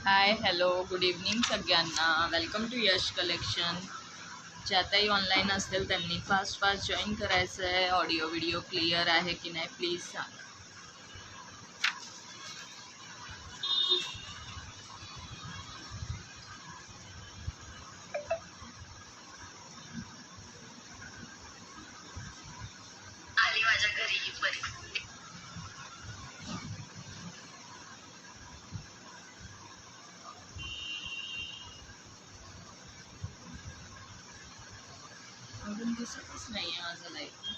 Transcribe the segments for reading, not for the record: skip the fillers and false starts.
हाय hello good evening सगळ्यांना. Welcome to Yash collection. ज्याताही online असतील त्यांनी फास्ट फास्ट जॉईन करायचं आहे. ऑडिओ व्हिडिओ क्लिअर आहे की नाही प्लीज सांगा. आली माझ्या घरी ही परी. अजून दिसतच नाही आहे माझं live.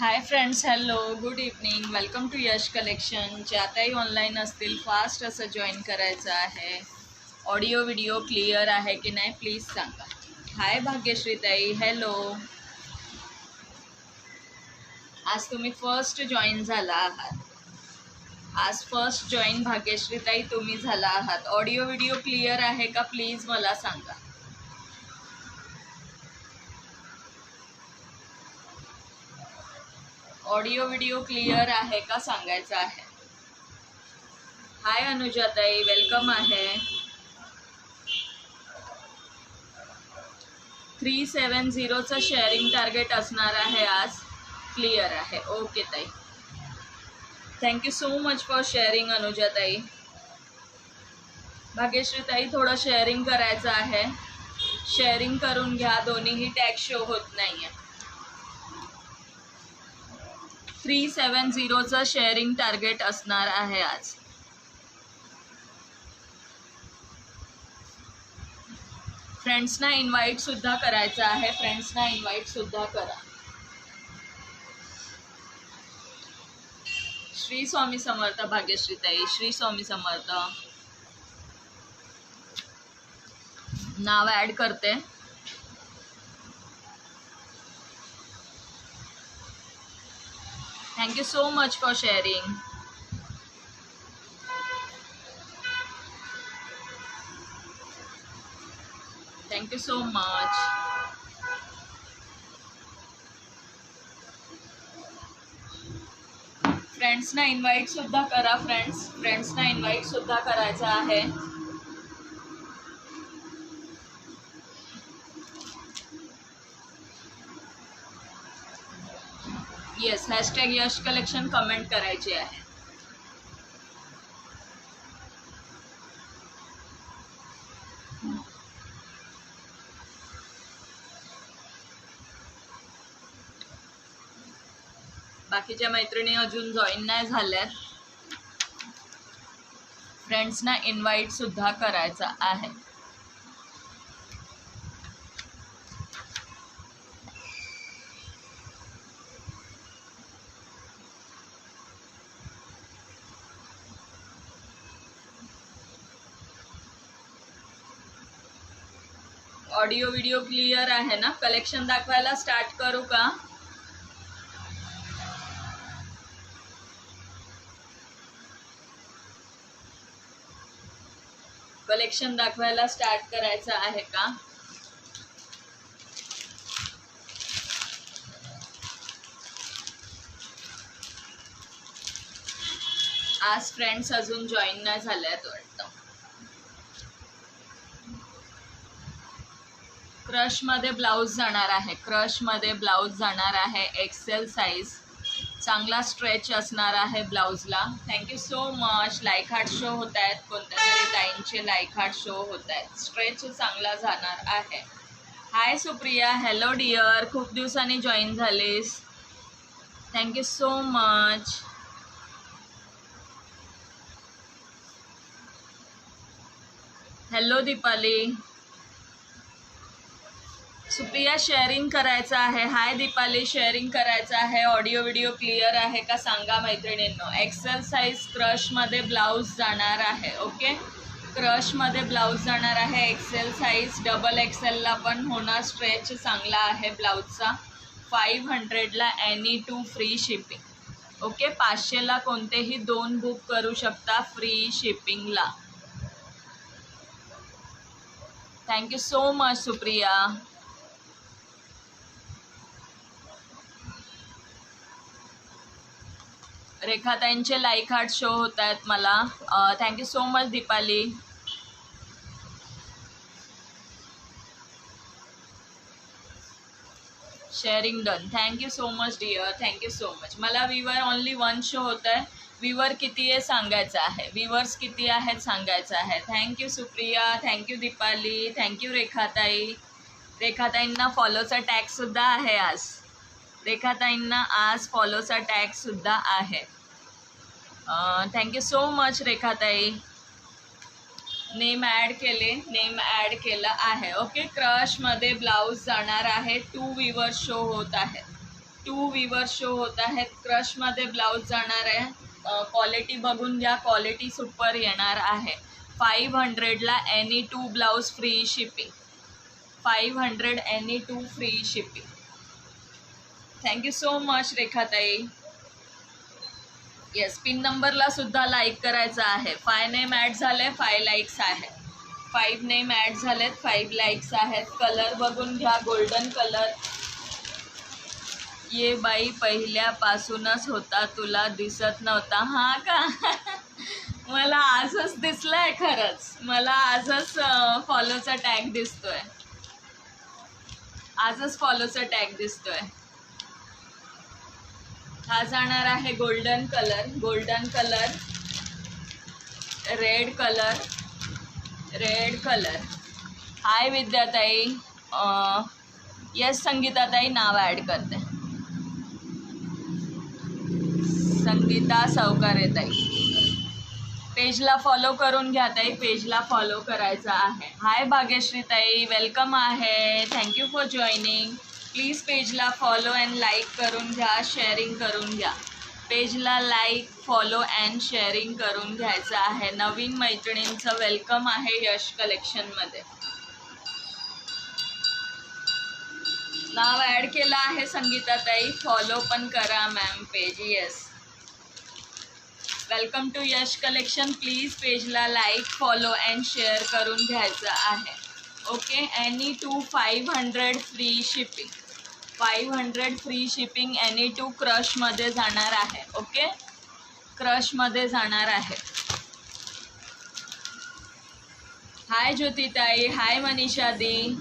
Hi friends, hello good evening. Welcome to Yash collection. ज्याताही ऑनलाईन असतील फास्ट असं जॉईन करायचं आहे. ऑडिओ व्हिडिओ क्लिअर आहे की नाही प्लीज सांगा. हाय भाग्यश्रीताई, हॅलो. आज तुम्ही फर्स्ट जॉईन झाला आहात. आज फर्स्ट जॉईन भाग्यश्रीताई तुम्ही झाला आहात. ऑडिओ व्हिडिओ क्लिअर आहे का प्लीज मला सांगा. ऑडिओ व्हिडिओ क्लिअर आहे का सांगायचं आहे. हाय अनुजाताई, वेलकम आहे. 370चं शेअरिंग टार्गेट असणार आहे आज. क्लिअर आहे. ओके ताई, thank you so much for sharing अनुजाताई. भाग्यश्रीताई थोडं शेअरिंग करायचं आहे. शेअरिंग करून घ्या, दोन्हीही टॅग शो होत नाही आहे. 370चं शेअरिंग टार्गेट असणार आहे आज. फ्रेंड्सना इन्व्हाइट सुद्धा करायचं आहे. फ्रेंड्सना इन्व्हाइट सुद्धा करा. श्री स्वामी समर्थ भाग्यश्रीताई, श्री स्वामी समर्थ. नाव ॲड करते. Thank you so much for sharing. Thank you so much. फ्रेंड्सना इन्व्हाइट सुद्धा करा. फ्रेंड्सना इन्व्हाइट सुद्धा करायचं आहे. Yes, hashtag Yash collection comment करायची आहे. बाकीच्या मैत्रिणी अजून जॉईन नाही झाल्यात. फ्रेंड्सना इन्व्हाइट सुद्धा करायचा आहे. ऑडिओ व्हिडिओ क्लिअर आहे ना? कलेक्शन दाखवायला स्टार्ट करू का? कलेक्शन दाखवायला स्टार्ट करायचं आहे का? आज फ्रेंड्स अजून जॉईन नाही झाल्यात वाटतं. क्रश मध्ये ब्लाउज जाणार आहे. क्रश मध्ये ब्लाउज जाणार आहे. XL size. चांगला स्ट्रेच असणार आहे ब्लाउजला. Thank you so much. Like heart show होत आहेत. कोणत्या तरी ताईंचे लाईक हार्ट शो होत आहेत. स्ट्रेच चांगला जाणार आहे. हाय सुप्रिया. Hello dear. खूप दिवसांनी जॉईन झालीस. Thank you so much. Hello Deepali. Supriya sharing करायचं आहे. हाय दीपाली. शेअरिंग करायचं आहे. ऑडिओ व्हिडिओ क्लिअर आहे का सांगा मैत्रिणींनो. एक्सेल साईज क्रशमध्ये ब्लाऊज जाणार आहे. ओके, क्रशमध्ये ब्लाऊज जाणार आहे. XL size. डबल एक्सेलला पण होणार. स्ट्रेच चांगला आहे ब्लाऊजचा. 500ला any two free shipping. Okay, 500ला कोणतेही 2 बुक करू शकता फ्री शिपिंगला. Thank you so much Supriya. रेखाताईंचे लाईक हार्ट शो होत आहेत मला. Thank you so much Deepali. Sharing done. Thank you so much dear. Thank you so much. मला व्ह्यूवर ओनली 1 शो होत आहे. व्ह्यूवर किती आहे सांगायचं आहे. व्ह्यूवर्स किती आहेत सांगायचं आहे. Thank you Supriya. Thank you Deepali. Thank you रेखाताई. रेखाताईंना फॉलोचा टॅगसुद्धा आहे आज. रेखाताईंना आज फॉलोचा टॅगसुद्धा आहे. थँक्यू सो मच रेखाताई. नेम ॲड केले. नेम ॲड केलं आहे. ओके, क्रशमध्ये ब्लाऊज जाणार आहे. 2 व्ह्यूवर शो होत आहेत. 2 व्ह्यूवर शो होत आहेत. क्रशमध्ये ब्लाऊज जाणार आहे. क्वालिटी बघून घ्या. क्वालिटी सुपर येणार आहे. 500ला any 2 blouse free shipping. 500 any 2 free shipping. Thank you so much रेखाताई. येस, पिन नंबरला सुद्धा लाईक करायचं आहे. 5 नेम ॲड झाले. 5 लाईक्स आहेत. 5 नेम ॲड झालेत. 5 लाईक्स आहेत. कलर बघून घ्या. Golden colour. ये बाई पहिल्यापासूनच होता, तुला दिसत नव्हता. हा का? मला आजच दिसलाय. खरंच मला आजच फॉलोचा टॅग दिसतोय. आजच फॉलोचा टॅग दिसतोय. हा जाणार आहे golden colour. Golden colour. Red colour. Red colour. Hi विद्याताई. येस संगीताताई नाव ॲड करते. संगीता सवकारे ताई. पेजला फॉलो करून घ्या ताई. पेजला फॉलो करायचं आहे. हाय भाग्यश्री ताई. वेलकम आहे. Thank you for joining. प्लीज पेजला फॉलो अँड लाईक करून घ्या. शेअरिंग करून घ्या. पेजला लाईक, फॉलो अँड शेअरिंग करून घ्यायचं आहे. नवीन मैत्रिणींचं वेलकम आहे यश कलेक्शनमध्ये. नाव ॲड केलं आहे संगीताताई. फॉलो पण करा ma'am page. Yes, welcome to Yash collection. Please पेजला लाईक, फॉलो अँड शेअर करून घ्यायचं आहे. Okay, any two 500 free shipping. 500 free shipping. Any two क्रशमध्ये जाणार आहे. ओके, क्रशमध्ये जाणार आहे. हाय ज्योतिताई. हाय मनीषा दी.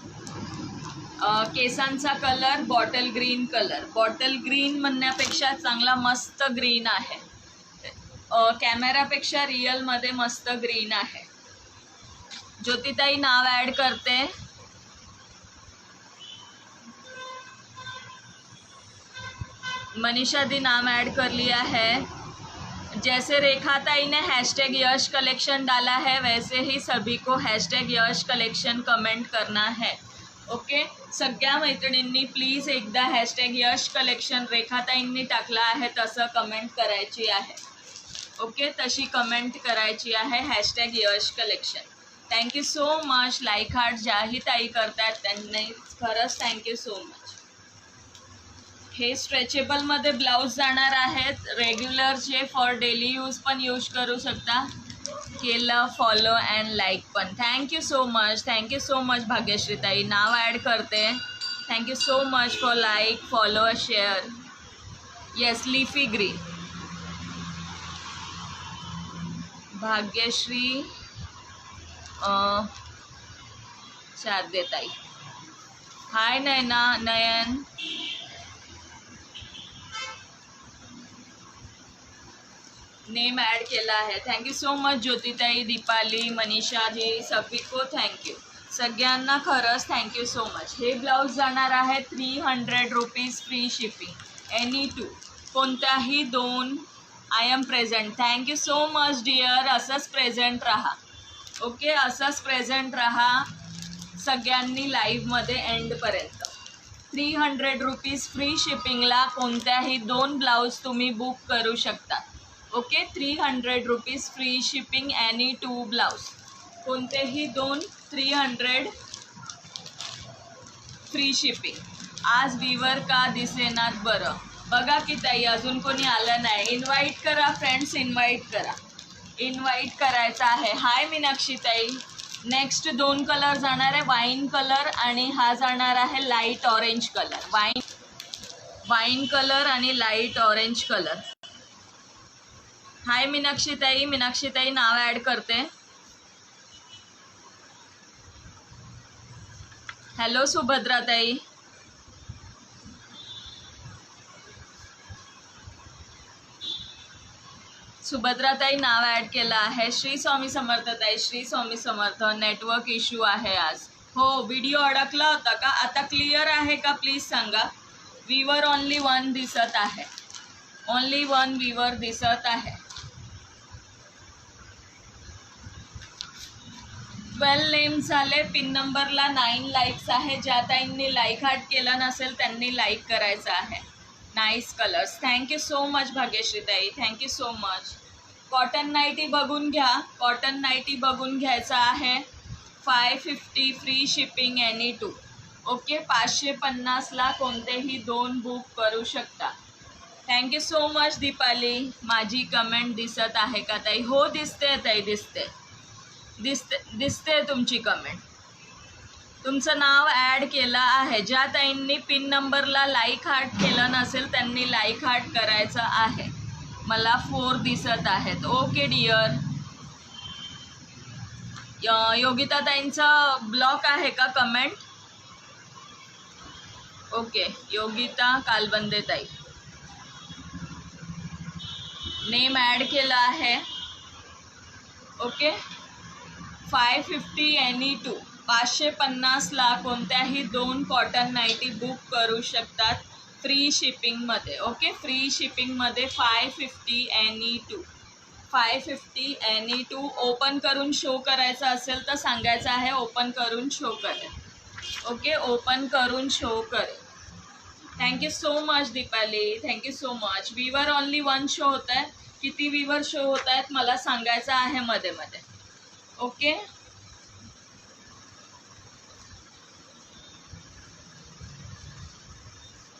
केसांचा colour bottle green colour. Bottle green म्हणण्यापेक्षा चांगला मस्त ग्रीन आहे. कॅमेरापेक्षा रिअलमध्ये मस्त ग्रीन आहे. ज्योतिताई नाव ॲड करते. मनीषा दी नाम ऐड कर लिया है। जैसे रेखा ताई ने हैशटैग यश कलेक्शन डाला है वैसे ही सभी को हैशटैग यश कलेक्शन कमेंट करना है। ओके, सगळ्या मैत्रिणींनी प्लीज एकदा हैशटैग यश कलेक्शन रेखाताईंनी टाकला आहे तसं कमेंट करायची आहे। ओके, तशी कमेंट करायची आहे hashtag Yash collection. Thank you so much. Like heart ज्याही ताई करतात त्यांनी खरंच थँक्यू सो मच. हे स्ट्रेचेबलमध्ये ब्लाऊज जाणार आहेत, रेग्युलरचे फॉर डेली यूज पण यूज करू शकता. केलं फॉलो अँड लाईक पण. Thank you so much. Thank you so much Bhagyashree ताई. नाव ॲड करते. Thank you so much for like follow share. Yes leafy green. Bhagyashree Sharde ताई. Hi Nayana Nayan. Name add केला आहे. थँक्यू सो मच ज्योतिताई, दीपाली, मनीषा जी सभी को थँक्यू. सगळ्यांना खरंच थँक्यू सो मच. हे ब्लाऊज जाणार आहे 300 rupees free shipping. Any two कोणत्याही दोन. I am present. Thank you so much dear. असंच प्रेझेंट राहा. ओके असंच प्रेझेंट राहा सगळ्यांनी लाईव्हमध्ये एंडपर्यंत. 300 रुपीज फ्री शिपिंगला कोणत्याही दोन ब्लाऊज तुम्ही बुक करू शकता. Okay 300 rupees free shipping any to blouse. कोणतेही दोन 300 फ्री शिपिंग. आज विवर का दिसेनात बरं. बघा की ताई अजून कोणी आलं नाही. इन्व्हाइट करा फ्रेंड्स, इन्व्हाइट करा. इन्व्हाइट करायचं आहे. हाय मीनाक्षी ताई. नेक्स्ट दोन कलर जाणार आहे, वाईन कलर आणि हा जाणार आहे light orange colour. Wine colour आणि लाईट ऑरेंज कलर. हाय मीनाक्षी ताई. मीनाक्षी ताई नाव ॲड करते. हॅलो सुभद्रा ताई. सुभद्रा ताई नाव ॲड केलं आहे. श्री स्वामी समर्थ ताई. श्री स्वामी समर्थ. नेटवर्क इश्यू आहे आज. हो व्हिडिओ अडकला होता का? आता क्लिअर आहे का प्लीज सांगा. व्ह्यूवर ओनली वन दिसत आहे. ओनली वन व्ह्यूवर दिसत आहे. 12 नेम झाले. पिन नंबरला 9 लाईक्स आहे. ज्या ताईंनी लाईक हार्ट केलं नसेल त्यांनी लाईक करायचं आहे. Nice colours. Thank you so much Bhagyashree ताई. Thank you so much. Cotton nighty बघून घ्या. कॉटन नाईटी बघून घ्यायचं आहे. 550 free shipping any two. Okay 550ला कोणतेही दोन बुक करू शकता. Thank you so much Deepali. माझी कमेंट दिसत आहे का ताई? हो दिसते ताई. दिसते तुमची कमेंट. तुमचं नाव ॲड केलं आहे. ज्या ताईंनी पिन नंबरला लाईक हार्ट केलं नसेल त्यांनी लाईक हार्ट करायचं आहे. मला 4 दिसत आहेत. Okay dear. योगिता ताईंचा ब्लॉक आहे का कमेंट? ओके योगिता कालबंदे ताई. नेम ॲड केलं आहे. Okay 550 any to. 550ला कोणत्याही दोन कॉटन नाईटी बुक करू शकतात फ्री शिपिंगमध्ये. ओके फ्री शिपिंगमध्ये 550 any two. 550 any two. Open करून शो करायचं असेल तर सांगायचं आहे. ओपन करून शो करेल. ओके ओपन करून शो करेल. Thank you so much Deepali. Thank you so much. Viewer only one show होत आहे. किती व्ह्यूवर शो होत आहेत मला सांगायचं आहे मध्ये मध्ये. ओके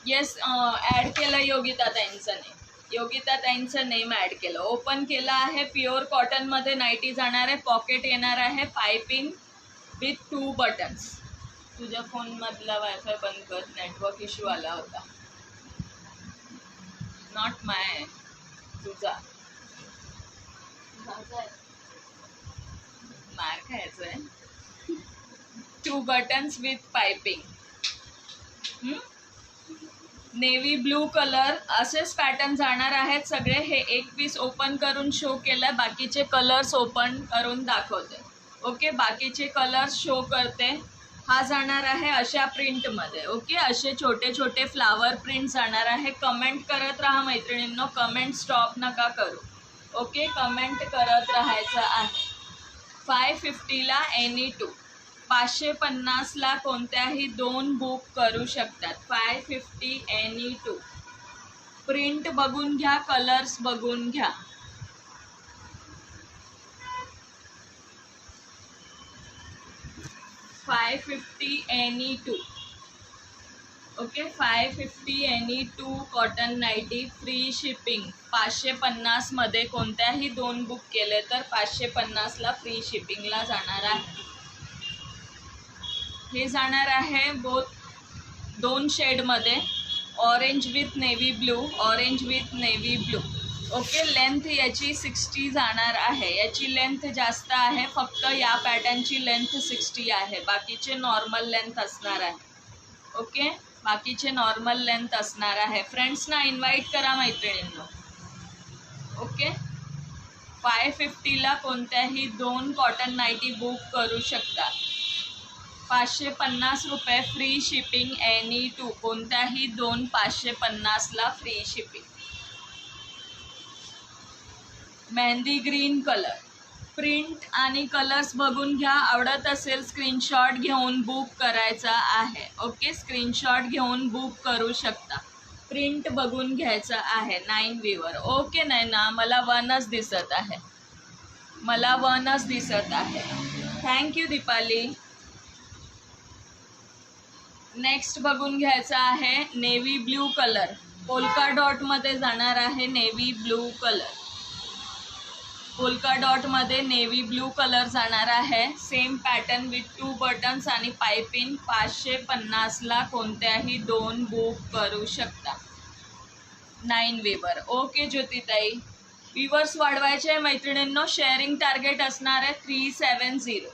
येस ॲड केलं योगिता ताईंचं नेम. योगिता ताईंचं नेम ॲड केलं. ओपन केलं आहे. प्युअर कॉटनमध्ये नाईटी जाणार आहे. पॉकेट येणार आहे. Piping with 2 buttons. तुझ्या फोनमधला वायफाय बंद कर. नेटवर्क इश्यू आला होता. नॉट माय. तुझा मार खायचं आहे. 2 buttons with piping. Navy blue colour. असेच पॅटर्न जाणार आहेत सगळे. हे एक पीस ओपन करून शो केलं. बाकीचे कलर्स ओपन करून दाखवते. ओके बाकीचे कलर्स शो करते. हा जाणार आहे अशा प्रिंटमध्ये. ओके असे छोटे छोटे फ्लावर प्रिंट जाणार आहे. कमेंट करत राहा मैत्रिणींनो. कमेंट स्टॉप नका करू. ओके कमेंट करत राहायचं आहे. 550ला एनी टू. 550ला कोणत्याही दोन बुक करू शकतात. 550 एनी टू. प्रिंट बघून घ्या. कलर्स बघून घ्या. 550 NE2. Okay, 550 NE2 cotton nighty, free shipping. 550 मध्ये कोणत्याही 2 बुक केले तर 550ला फ्री शिपिंगला जाणार आहे. हे जाणार आहे बोथ 2 शेडमध्ये, orange with navy blue, orange with navy blue. Okay, length याची 60 जाणार आहे. याची लेंथ जास्त आहे, फक्त या पॅटर्नची लेंथ 60 आहे. बाकीचे नॉर्मल लेंथ असणार आहे. ओके, बाकीचे नॉर्मल लेंथ असणार आहे. फ्रेंड्सना इन्व्हाइट करा मैत्रिणींनो. ओके, 550ला कोणत्याही 2 कॉटन नाईटी बुक करू शकता. 550 रुपये फ्री शिपिंग NE2. कोणत्याही 2 550ला free shipping. Mehndi green colour, print आणि कलर्स बघून घ्या. आवडत असेल स्क्रीनशॉट घेऊन बुक करायचा आहे. ओके, स्क्रीनशॉट घेऊन बुक करू शकता. प्रिंट बघून घ्यायचं आहे 9 वीवर. ओके, नाही ना, मला 1च दिसत आहे, मला 1च दिसत आहे. थँक्यू दीपाली. नेक्स्ट बघून घ्यायचा आहे नेव्ही ब्ल्यू कलर, पोल्का डॉटमध्ये जाणार आहे. नेव्ही ब्लू कलर, पोल्का डॉटमध्ये नेव्ही ब्लू कलर जाणार आहे. सेम पॅटर्न विथ 2 बटन्स आणि पायपिंग. 550ला कोणत्याही 2 बुक करू शकता 9 वीवर. ओके ज्योतिताई, व्ह्यूवर्स वाढवायचे मैत्रिणींनो. शेअरिंग टार्गेट असणार आहे 370,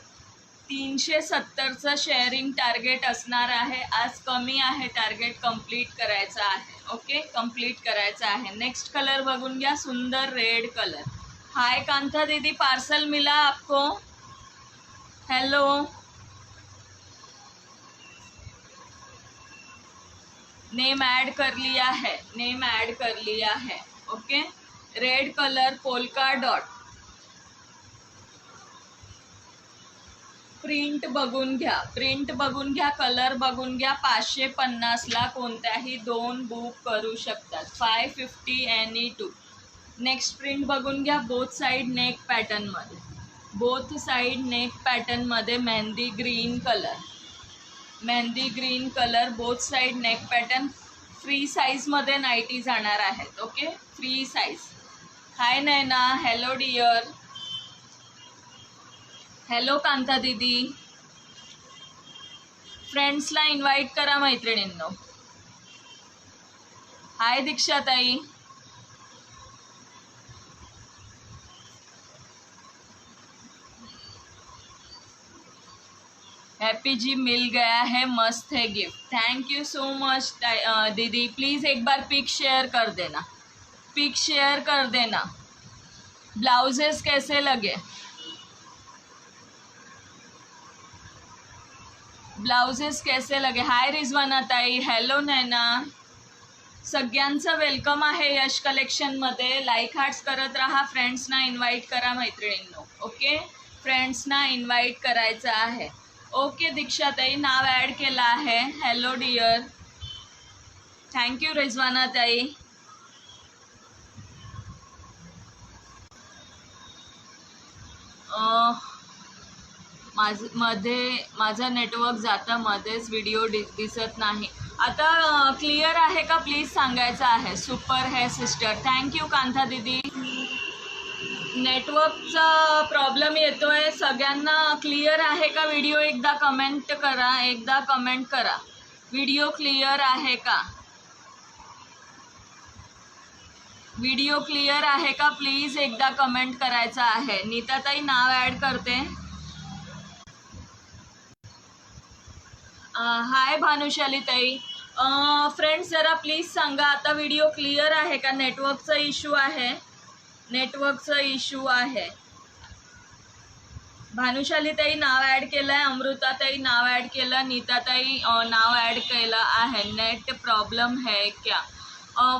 370चं शेअरिंग टार्गेट असणार आहे. आज कमी आहे, टार्गेट कंप्लीट करायचं आहे. ओके, कंप्लीट करायचं आहे. नेक्स्ट कलर बघून घ्या, सुंदर रेड कलर. हाय कांता दीदी, पार्सल मिला आपको? हेलो, नेम ऐड कर लिया है, नेम ऐड कर लिया है. Okay, red colour polka dot. Print बघून घ्या, प्रिंट बघून घ्या, कलर बघून घ्या. 550ला कोणत्याही 2 बुक करू शकतात. 550 NE2. नेक्स्ट प्रिंट बघून घ्या, बोथ साईड नेक पॅटर्नमध्ये, बोथ साईड नेक पॅटर्नमध्ये. Mehndi green colour, mehndi green colour, both side neck pattern. Free साईजमध्ये नाईटी जाणार आहेत. Okay, free size. Hi Naina, hello dear, hello Kanta दीदी. फ्रेंड्सला इन्व्हाइट करा मैत्रिणींनो. हाय दीक्षाताई. हैप्पी जी मिल गया है, मस्त है gift. Thank you so much दीदी. प्लीज़ एक बार पिक शेयर कर देना, पिक शेयर कर देना. ब्लाउजेस कैसे लगे, ब्लाउजेस कैसे लगे. हाय रिजवाना ताई, हॅलो नैना. सगळ्यांचं वेलकम आहे यश कलेक्शनमध्ये. लाईक हार्ट्स करत राहा. फ्रेंड्सना इन्व्हाइट करा मैत्रिणींनो. ओके, फ्रेंड्सना इन्व्हाइट करायचं आहे. ओके दीक्षाताई, नाव ॲड केलं आहे. हॅलो डिअर, थँक्यू रिजवाना ताई. माझं नेटवर्क जातं मध्येच, व्हिडिओ दिसत नाही. आता क्लिअर आहे का प्लीज सांगायचं आहे. सुपर है सिस्टर, थँक्यू कांता दीदी. नेटवर्कचा प्रॉब्लेम येतोय सगळ्यांना. क्लिअर आहे का व्हिडिओ? एकदा कमेंट करा, एकदा कमेंट करा. व्हिडिओ क्लिअर आहे का? व्हिडिओ क्लिअर आहे का प्लीज एकदा कमेंट करायचं आहे. नीताताई नाव ॲड करते. हाय भानुशाली ताई. फ्रेंड्स जरा प्लीज सांगा आता व्हिडिओ क्लिअर आहे का? नेटवर्कचा इश्यू आहे, नेटवर्कचा इश्यू आहे. भानुशालीताई नाव ॲड केलं आहे, अमृताताई नाव ॲड केलं, नीताताई नाव ॲड केलं आहे. नेट प्रॉब्लम है क्या?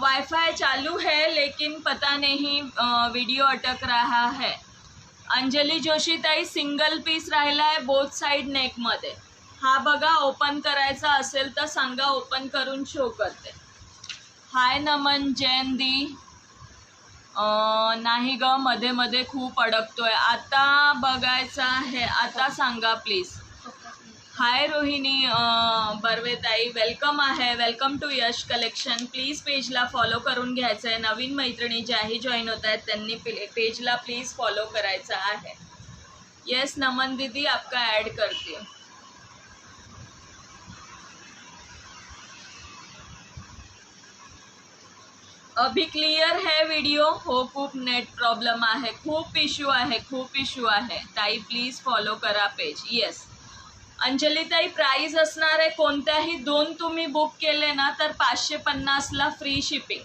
वाईफाई चालू है लेकिन पता नहीं वीडियो अटक रहा है. अंजली जोशीताई सिंगल पीस राहिला आहे बोथ साईड नेकमध्ये. हा बघा, ओपन करायचा असेल तर सांगा, ओपन करून शो करते. हाय नमन जैन दी. नाही ग, मध्ये मध्ये खूप अडकतोय. आता बघायचं आहे, आता सांगा प्लीज. हाय रोहिणी बर्वेताई, वेलकम आहे. Welcome to Yash collection. Please पेजला फॉलो करून घ्यायचं आहे. नवीन मैत्रिणी ज्याही जॉईन होत आहेत त्यांनी पेजला प्लीज फॉलो करायचं आहे. येस नमन दीदी, आपका ऐड करती हूँ. अभी क्लियर है व्हिडिओ? हो, खूप नेट प्रॉब्लेम आहे, खूप इश्यू आहे. ताई प्लीज फॉलो करा पेज. येस अंजलीताई, प्राइस असणार आहे कोणत्याही 2 तुम्ही बुक केले ना तर 550ला free shipping,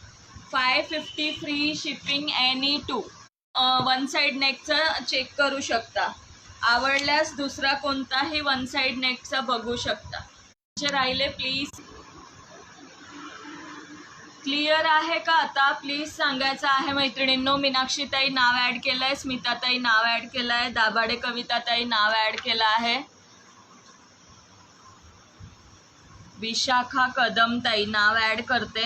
550 free shipping any 2. One side नेकचा चेक करू शकता. आवडल्यास दुसरा कोणताही वन साईड नेकचा बघू शकता. जे राहिले प्लीज. क्लिअर आहे का आता? प्लीज सांगायचं आहे मैत्रिणींनो. मीनाक्षीताई नाव ॲड केलं आहे, स्मिताताई नाव ॲड केलं आहे, दाभाडे कविताताई नाव ॲड केलं आहे, विशाखा कदम ताई नाव ॲड करते.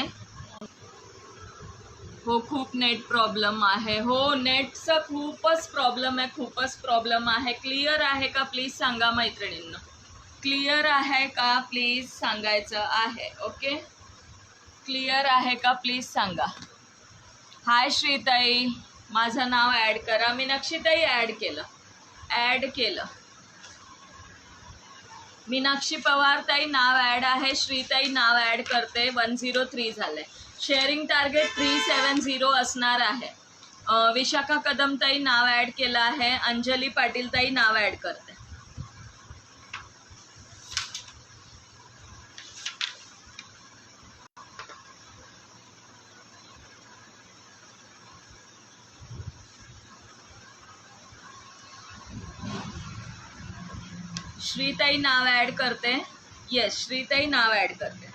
हो, खूप नेट प्रॉब्लेम आहे. हो, नेटचा खूपच प्रॉब्लेम आहे. क्लिअर आहे का प्लीज सांगा मैत्रिणींना. क्लिअर आहे का प्लीज सांगायचं आहे. ओके, क्लिअर आहे का प्लीज सांगा. हाय श्रीताई, माझं नाव ॲड करा. मीनाक्षीताई ॲड केलं. मीनाक्षी पवार ताई नाव ॲड आहे. श्रीताई नाव ॲड करते. 103 झालंय. शेअरिंग टार्गेट 370 असणार आहे. विशाखा कदम ताई नाव ॲड केलं आहे. अंजली पाटील ताई नाव ॲड करते. श्रीताई नाव ॲड करते. येस, श्रीताई नाव ॲड करते.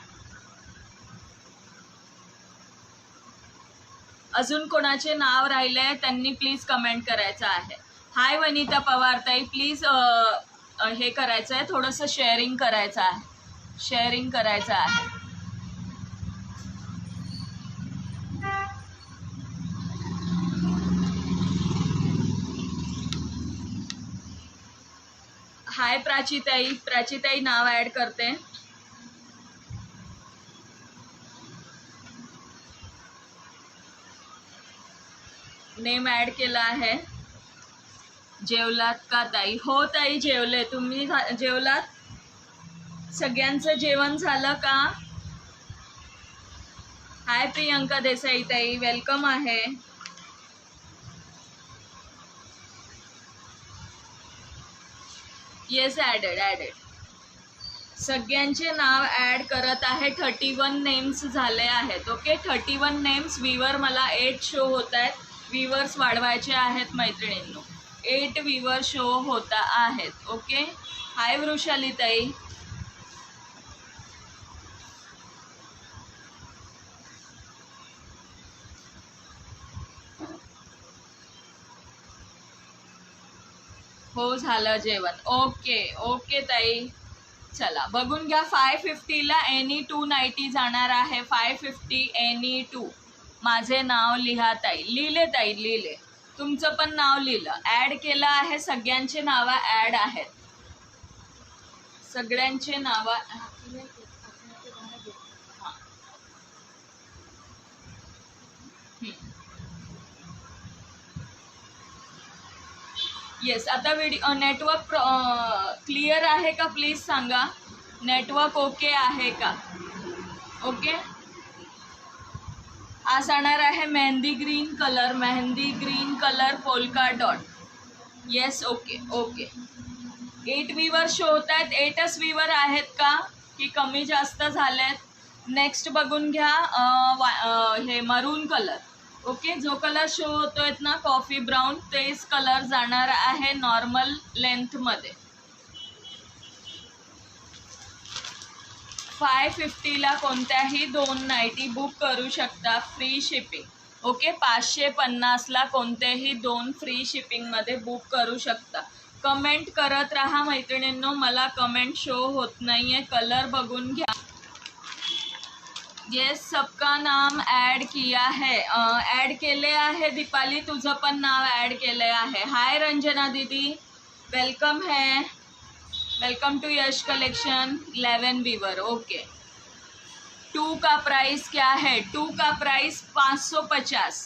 अजून कोणाचे नाव राहिले त्यांनी प्लीज कमेंट करायचं आहे. हाय वनिता पवार ताई, प्लीज हे करायचं आहे, थोडंसं शेअरिंग करायचं आहे. हाय प्राचीताई नाव ॲड करते. नेम ॲड केला आहे. जेवलात का ताई? हो ताई जेवले. तुम्ही जेवलात? सगळ्यांचं जेवण झालं का? हाय प्रियंका देसाई ताई, वेलकम आहे. Yes, added. सगळ्यांचे नाव ॲड करत आहे. 31 नेम्स झाले आहेत. Okay, 31 names. व्ह्यूवर मला 8 शो होत आहेत. व्ह्यूवर्स वाढवायचे आहेत मैत्रिणींनो. 8 व्ह्यूवर शो होता आहेत. ओके, हाय वृषाली ताई. हो, झालं जेवण. ओके ताई, चला बघून घ्या. 550ला एनी 2 नाईटी जाणार आहे. 550 एनी 2. माझे नाव लिहा ताई. लिहिले. तुमचं पण नाव लिहिलं. ॲड केलं आहे. सगळ्यांचे नावं ॲड आहेत. सगळ्यांचे नावं. येस, आता व्हिडिओ नेटवर्क क्लिअर आहे का प्लीज सांगा. नेटवर्क ओके आहे का? ओके, आज जाणार आहे mehndi green colour polka dot. Yes, okay. 8 viewer show होत आहेत. 8च व्ह्यूवर आहेत का की कमी जास्त झालेत? नेक्स्ट बघून घ्या. हे मरून कलर. ओके, जो कलर शो होतोय ना कॉफी ब्राऊन, तेच कलर जाणार आहे नॉर्मल लेंथमध्ये. 550ला कोणत्याही 2 नाईटी बुक करू शकता, फ्री शिपिंग. ओके, 550ला कोणतेही 2 फ्री शिपिंगमध्ये बुक करू शकता. कमेंट करत राहा मैत्रिणींनो. मला कमेंट शो होत नाही आहे. कलर बघून घ्या. येस, सबका नाम ॲड किया है. ॲड केले आहे. दीपाली, तुझं पण नाव ॲड केले आहे. हाय रंजना दीदी, वेलकम है. Welcome to Yash collection 11 weaver. Okay, 2 का प्राइस क्या है? 2 का प्राइस 550।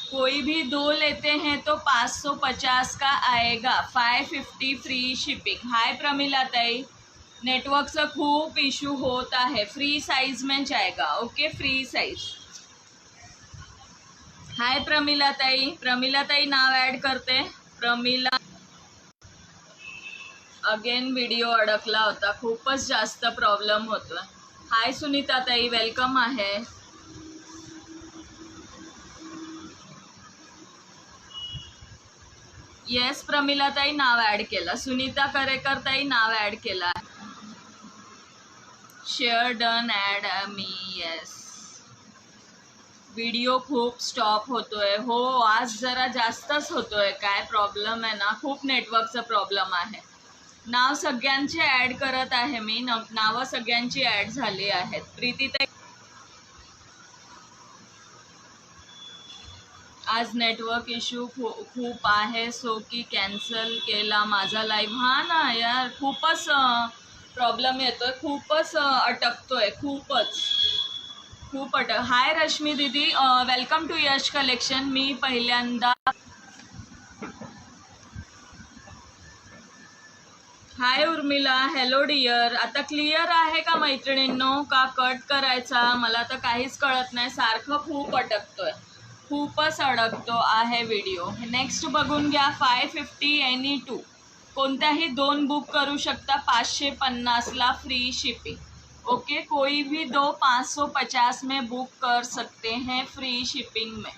कोई भी 2 लेते हैं तो 550 का आएगा। 550 फ्री शिपिंग। हाय प्रमिला ताई, नेटवर्कचा खूप इश्यू होता है। फ्री साइज में जाएगा। Okay, free size. Hi Pramila ताई, प्रमिला ताई नाव ॲड करते। प्रमिला अगेन व्हिडिओ अडकला होता, खूपच जास्त प्रॉब्लेम होतोय। हाय सुनीता ताई, वेलकम आहे। येस प्रमिला ताई नाव ॲड केलं। सुनीता करेकर ताई नाव ॲड केला। शेअर डन ॲड मी। येस, व्हिडिओ खूप स्टॉप होतोय। हो, आज जरा जास्तच होतोय। काय प्रॉब्लेम आहे ना, खूप नेटवर्कचा प्रॉब्लेम आहे। नाव सगळ्यांचे ॲड करत आहे मी, नावं सगळ्यांची ॲड झाली आहेत। प्रीतीताई आज नेटवर्क इश्यू खूप आहे, सो की कॅन्सल केला माझा लाईव्ह। हा ना यार, खूपच प्रॉब्लेम येतोय, खूपच अटकतोय, खूप हाय रश्मी दीदी, वेलकम टू यश कलेक्शन। मी पहिल्यांदा हाय उर्मिला, हॅलो डिअर। आता क्लिअर आहे का मैत्रिणींनो, का कट करायचा? मला तर काहीच कळत नाही, सारखं खूप अटकतोय, खूपच अडकतो आहे व्हिडिओ। नेक्स्ट बघून घ्या। 550 एनी 2, कोणत्याही 2 बुक करू शकता। 550ला फ्री शिपिंग। ओके, कोई भी 2 550 में बुक कर सकते हैं फ्री शिपिंग में।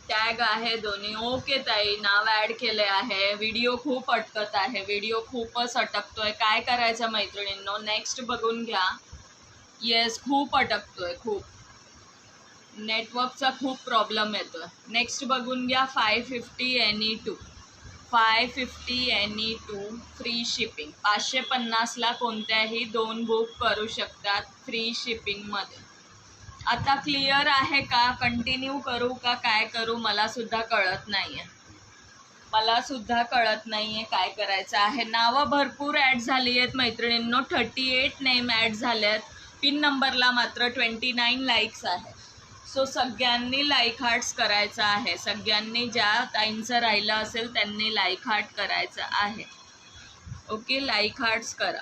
टॅग आहे दोन्ही। ओके ताई, नाव ॲड केले आहे। व्हिडिओ खूप अटकत आहे, व्हिडिओ खूपच अटकतोय, काय करायचं मैत्रिणींनो? नेक्स्ट बघून घ्या। येस, खूप अटकतोय, खूप नेटवर्कचा खूप प्रॉब्लेम येतोय। नेक्स्ट बघून घ्या। 550 एनी 2, 550 एनी 2 फ्री शिपिंग। 550ला कोणत्याही 2 बुक करू शकतात फ्री शिपिंगमध्ये। आता क्लिअर आहे का? कंटिन्यू करू का काय करू? मला सुद्धा कळत नाहीये, काय करायचं आहे। नावं भरपूर ॲड झाली आहेत मैत्रिणींनो, 38 नेम ॲड झाले आहेत। पिन नंबरला मात्र 29 लाईक्स आहेत। सो सगळ्यांनी लाईक हार्ट्स करायचं आहे। सगळ्यांनी ज्या ताईंचं राहिलं असेल त्यांनी लाईक हार्ट करायचं आहे। ओके, लाईक हार्ट्स करा।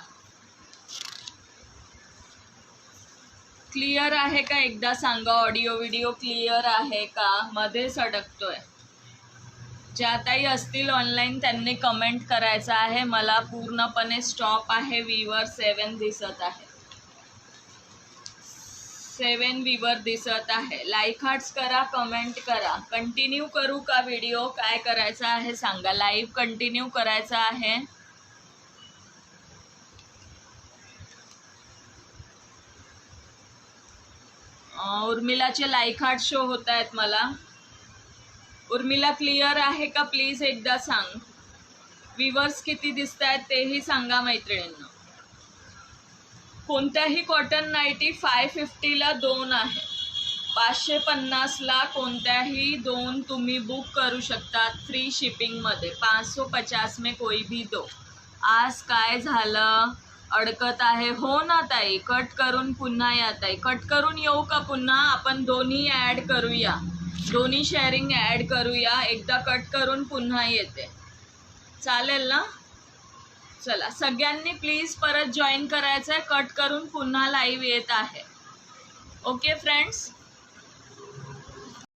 क्लिअर आहे का एकदा सांगा? ऑडिओ व्हिडिओ क्लिअर आहे का? मध्येच अडकतोय। ज्या ताई असतील ऑनलाईन त्यांनी कमेंट करायचं आहे। मला पूर्णपणे स्टॉप आहे। व्हीवर 7 दिसत आहे, 7 व्हीवर दिसत आहे। लाईक हार्ट्स करा, कमेंट करा। कंटिन्यू करू का व्हिडिओ? काय करायचं आहे सांगा? लाईव्ह कंटिन्यू करायचं आहे। उर्मिलाचे लाईक हार्ट शो होत आहेत मला। उर्मिला क्लिअर आहे का? प्लीज एकदा सांग। व्ह्यूअर्स किती दिसत आहेत तेही सांगा मैत्रिणींना। कोणत्याही कॉटन नाईटी 550ला 2 आहे। 550ला कोणत्याही 2 तुम्ही बुक करू शकतात फ्री शिपिंगमध्ये। 550 में कोई भी 2। आज काय झालं? अडकत आहे। हो ना ताई, कट करून पुन्हा या ताई। कट करून येऊ का पुन्हा? आपण दोन्ही ॲड करूया, दोन्ही शेअरिंग ॲड करूया। एकदा कट करून पुन्हा येते, चालेल ना? चला, सगळ्यांनी प्लीज परत जॉईन करायचं आहे। कट करून पुन्हा लाईव्ह येत आहे। Okay friends,